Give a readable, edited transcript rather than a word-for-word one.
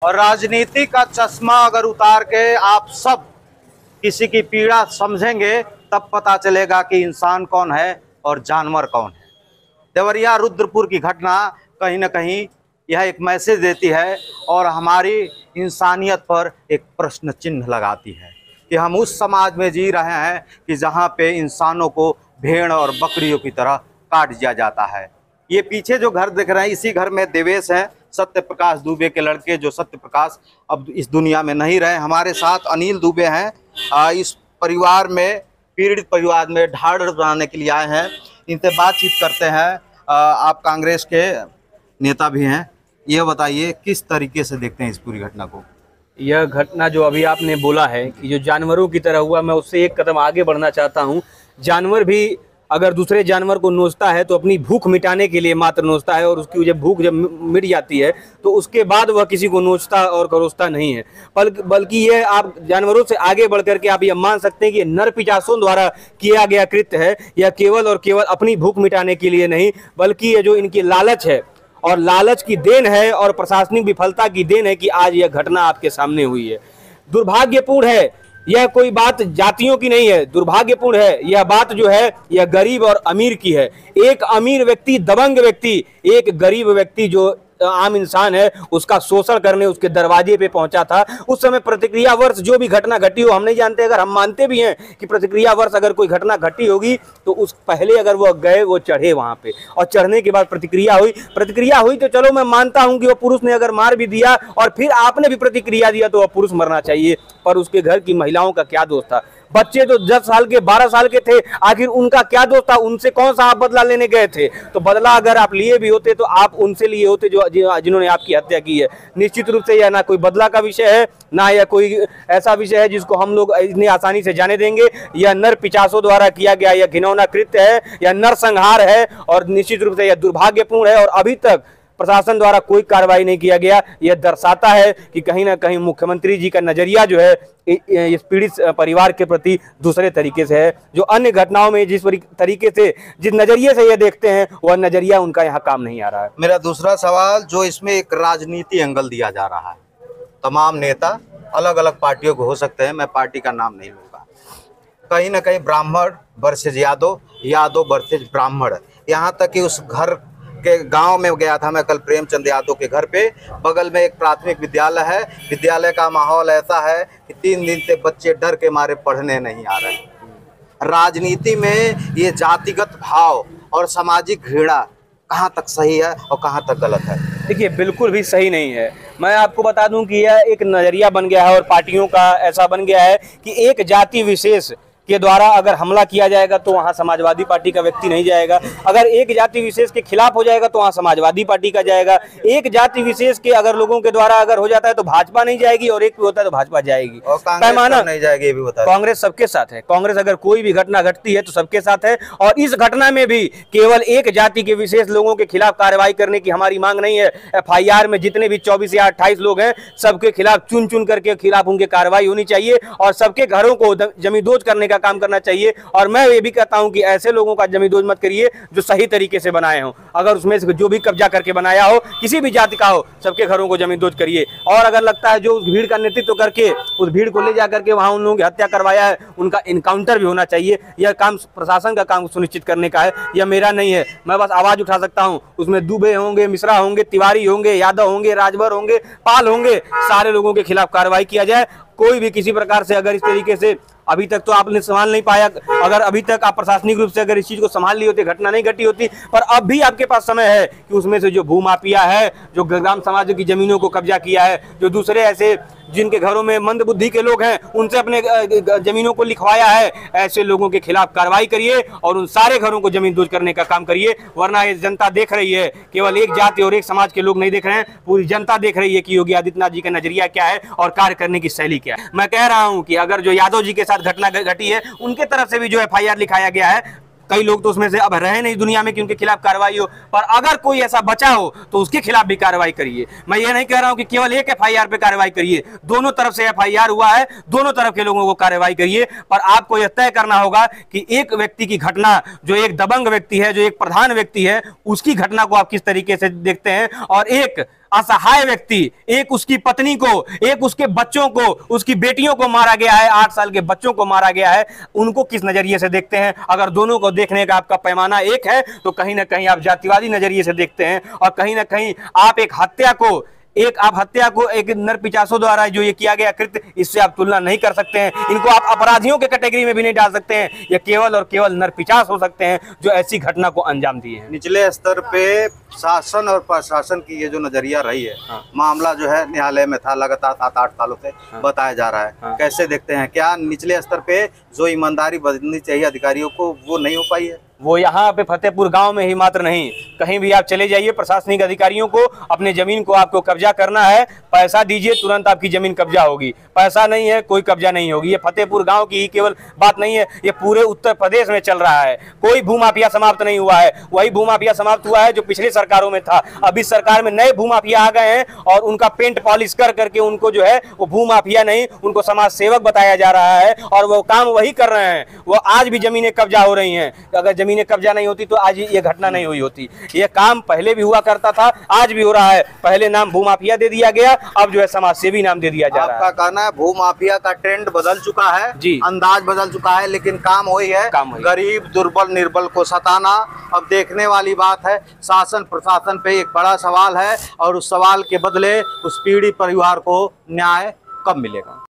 और राजनीति का चश्मा अगर उतार के आप सब किसी की पीड़ा समझेंगे तब पता चलेगा कि इंसान कौन है और जानवर कौन है। देवरिया रुद्रपुर की घटना कहीं ना कहीं यह एक मैसेज देती है और हमारी इंसानियत पर एक प्रश्न चिन्ह लगाती है कि हम उस समाज में जी रहे हैं कि जहां पे इंसानों को भेड़ और बकरियों की तरह काट दिया जाता है। ये पीछे जो घर दिख रहे हैं, इसी घर में देवेश हैं, सत्य प्रकाश दुबे के लड़के, जो सत्य प्रकाश अब इस दुनिया में नहीं रहे। हमारे साथ अनिल दुबे हैं। इस परिवार में, पीड़ित परिवार में ढाढ़ बनाने के लिए आए हैं। इनसे बातचीत करते हैं। आप कांग्रेस के नेता भी हैं, ये बताइए किस तरीके से देखते हैं इस पूरी घटना को? यह घटना जो अभी आपने बोला है कि जो जानवरों की तरह हुआ, मैं उससे एक कदम आगे बढ़ना चाहता हूं। जानवर भी अगर दूसरे जानवर को नोचता है तो अपनी भूख मिटाने के लिए मात्र नोचता है, और उसकी जब भूख मिट जाती है तो उसके बाद वह किसी को नोचता और करोसता नहीं है। बल्कि ये आप जानवरों से आगे बढ़ करके आप यह मान सकते हैं कि नर पिशाचों द्वारा किया गया कृत्य है। यह केवल और केवल अपनी भूख मिटाने के लिए नहीं, बल्कि ये जो इनकी लालच है और लालच की देन है और प्रशासनिक विफलता की देन है कि आज यह घटना आपके सामने हुई है। दुर्भाग्यपूर्ण है, यह कोई बात जातियों की नहीं है, दुर्भाग्यपूर्ण है। यह बात जो है यह गरीब और अमीर की है। एक अमीर व्यक्ति, दबंग व्यक्ति, एक गरीब व्यक्ति जो आम इंसान है उसका शोषण करने उसके दरवाजे पे पहुंचा था। उस समय प्रतिक्रिया वर्ष जो भी घटना घटी हो, हम नहीं जानते, अगर हम मानते भी हैं कि प्रतिक्रिया वर्ष अगर कोई घटना घटी होगी तो उस पहले अगर वो गए, वो चढ़े वहां पे, और चढ़ने के बाद प्रतिक्रिया हुई तो चलो मैं मानता हूं कि वो पुरुष ने अगर मार भी दिया और फिर आपने भी प्रतिक्रिया दिया तो वह पुरुष मरना चाहिए। पर उसके घर की महिलाओं का क्या दोष था? बच्चे जो 10 साल के 12 साल के थे, आखिर उनका क्या दोष था? उनसे कौन सा आप बदला लेने गए थे? तो बदला अगर आप लिए भी होते तो आप उनसे लिए होते जो जिन्होंने आपकी हत्या की है। निश्चित रूप से यह ना कोई बदला का विषय है, ना यह कोई ऐसा विषय है जिसको हम लोग इतनी आसानी से जाने देंगे। यह नर पिशाचों द्वारा किया गया यह घिनौना कृत्य है, यह नरसंहार है, और निश्चित रूप से यह दुर्भाग्यपूर्ण है। और अभी तक प्रशासन द्वारा कोई कार्रवाई नहीं किया गया। यह दर्शाता है कि कहीं ना कहीं मुख्यमंत्री जी का नजरिया जो है इस पीड़ित परिवार के प्रति दूसरे तरीके से है। जो अन्य घटनाओं में जिस तरीके से, जिस नजरिए से ये देखते हैं, वह नजरिया उनका यहाँ काम नहीं आ रहा है। मेरा दूसरा सवाल, जो इसमें एक राजनीति एंगल दिया जा रहा है, तमाम नेता अलग अलग पार्टियों को हो सकते हैं, मैं पार्टी का नाम नहीं लूंगा, कहीं ना कहीं ब्राह्मण वर्सेज यादव, यादव वर्सेज ब्राह्मण, यहाँ तक कि उस घर के गांव में गया था मैं कल, प्रेमचंद यादव के घर पे, बगल में एक प्राथमिक विद्यालय है। विद्यालय का माहौल ऐसा है कि 3 दिन से बच्चे डर के मारे पढ़ने नहीं आ रहे। राजनीति में ये जातिगत भाव और सामाजिक घृणा कहाँ तक सही है और कहाँ तक गलत है? देखिए, बिल्कुल भी सही नहीं है। मैं आपको बता दूं कि यह एक नजरिया बन गया है और पार्टियों का ऐसा बन गया है कि एक जाति विशेष के द्वारा अगर हमला किया जाएगा तो वहां समाजवादी पार्टी का व्यक्ति नहीं जाएगा, अगर एक जाति विशेष के खिलाफ हो जाएगा तो वहां समाजवादी पार्टी का जाएगा, एक जाति विशेष के अगर लोगों के द्वारा अगर हो जाता है तो भाजपा नहीं जाएगी, और एक भी होता है तो भाजपा जाएगी। और कांग्रेस नहीं जाएगी, ये भी बता। कांग्रेस सबके साथ है। कांग्रेस अगर कोई भी घटना घटती है तो सबके साथ है, और इस घटना में भी केवल एक जाति के विशेष लोगों के खिलाफ कार्रवाई करने की हमारी मांग नहीं है। FIR में जितने भी 24 या 28 लोग हैं, सबके खिलाफ चुन चुन करके खिलाफ उनके कार्रवाई होनी चाहिए, और सबके घरों को जमींदोज करने का काम करना चाहिए। और मैं ये भी कहता हूं कि ऐसे लोगों का जमींदोज मत करिए जो सही तरीके से बनाए हों। अगर उसमें से जो भी कब्जा करके बनाया हो, किसी भी जाति का हो, सबके घरों को जमींदोज करिए। और अगर लगता है जो उस भीड़ का नेतृत्व करके उस भीड़ को ले जा करके वहां उन लोगों की हत्या करवाया है, उनका इनकाउंटर भी होना चाहिए। यह काम प्रशासन का काम सुनिश्चित करने का है, यह मेरा नहीं है। मैं बस आवाज उठा सकता हूं। उसमें दुबे होंगे, मिश्रा होंगे, तिवारी होंगे, यादव होंगे, राजभर होंगे, पाल होंगे, सारे लोगों के खिलाफ कार्रवाई किया जाए। कोई भी किसी प्रकार से अगर इस तरीके से, अभी तक तो आपने संभाल नहीं पाया, अगर अभी तक आप प्रशासनिक रूप से अगर इस चीज को संभाल ली होती, घटना नहीं घटी होती, पर अब भी आपके पास समय है कि उसमें से जो भूमाफिया है, जो ग्राम समाज की जमीनों को कब्जा किया है, जो दूसरे ऐसे जिनके घरों में मंद बुद्धि के लोग हैं उनसे अपने जमीनों को लिखवाया है, ऐसे लोगों के खिलाफ कार्रवाई करिए और उन सारे घरों को जमींदोज करने का काम करिए। वरना ये जनता देख रही है, केवल एक जाति और एक समाज के लोग नहीं देख रहे हैं, पूरी जनता देख रही है कि योगी आदित्यनाथ जी का नजरिया क्या है और कार्य करने की शैली क्या है। मैं कह रहा हूं कि अगर जो यादव जी के साथ घटना घटी है, उनके तरफ से भी जो FIR लिखाया गया है, कई लोग तो उसमें से अब रहे नहीं दुनिया में कि उनके खिलाफ कार्रवाई हो, पर अगर कोई ऐसा बचा हो तो उसके खिलाफ भी कार्रवाई करिए। मैं ये नहीं कह रहा हूं कि केवल एक FIR पे कार्रवाई करिए, दोनों तरफ से FIR हुआ है, दोनों तरफ के लोगों को कार्रवाई करिए। पर आपको यह तय करना होगा कि एक व्यक्ति की घटना, जो एक दबंग व्यक्ति है, जो एक प्रधान व्यक्ति है, उसकी घटना को आप किस तरीके से देखते हैं, और एक असहाय व्यक्ति, एक उसकी पत्नी को, एक उसके बच्चों को, उसकी बेटियों को मारा गया है, 8 साल के बच्चों को मारा गया है, उनको किस नजरिए से देखते हैं? अगर दोनों को देखने का आपका पैमाना एक है तो कहीं ना कहीं आप जातिवादी नजरिए से देखते हैं, और कहीं ना कहीं आप एक हत्या को एक नरपिशाचों द्वारा जो ये किया गया कृत्य, इससे आप तुलना नहीं कर सकते हैं। इनको आप अपराधियों के कैटेगरी में भी नहीं डाल सकते हैं। ये केवल और केवल नरपिशाच हो सकते हैं जो ऐसी घटना को अंजाम दिए हैं। निचले स्तर पे शासन और प्रशासन की ये जो नजरिया रही है, मामला जो है न्यायालय में था, लगातार 7-8 सालों से बताया जा रहा है, कैसे देखते हैं? क्या निचले स्तर पे जो ईमानदारी बरतनी चाहिए अधिकारियों को वो नहीं हो पाई है? वो यहाँ पे फतेहपुर गांव में ही मात्र नहीं, कहीं भी आप चले जाइए, प्रशासनिक अधिकारियों को अपने जमीन को आपको कब्जा करना है, पैसा दीजिए, तुरंत आपकी जमीन कब्जा होगी। पैसा नहीं है, कोई कब्जा नहीं होगी। ये फतेहपुर गांव की ही केवल बात नहीं है, ये पूरे उत्तर प्रदेश में चल रहा है। कोई भूमाफिया समाप्त नहीं हुआ है, वही भूमाफिया समाप्त हुआ है जो पिछली सरकारों में था। अब इस सरकार में नए भूमाफिया आ गए हैं और उनका पेंट पॉलिश कर करके उनको जो है वो भूमाफिया नहीं, उनको समाज सेवक बताया जा रहा है, और वो काम वही कर रहे हैं। वो आज भी जमीनें कब्जा हो रही हैं। अगर जमीनें कब्जा नहीं होती तो आज ये घटना नहीं हुई होती। ये काम पहले भी हुआ करता था, आज भी हो रहा है। पहले नाम भूमाफिया दे दिया गया, अब जो है समाज सेवी नाम दे दिया जा रहा है। आपका कहना है भूमाफिया का ट्रेंड बदल चुका है जी, अंदाज बदल चुका है, लेकिन काम वही है, गरीब दुर्बल निर्बल को सताना। अब देखने वाली बात है, शासन प्रशासन पे एक बड़ा सवाल है, और उस सवाल के बदले उस पीड़ित परिवार को न्याय कब मिलेगा?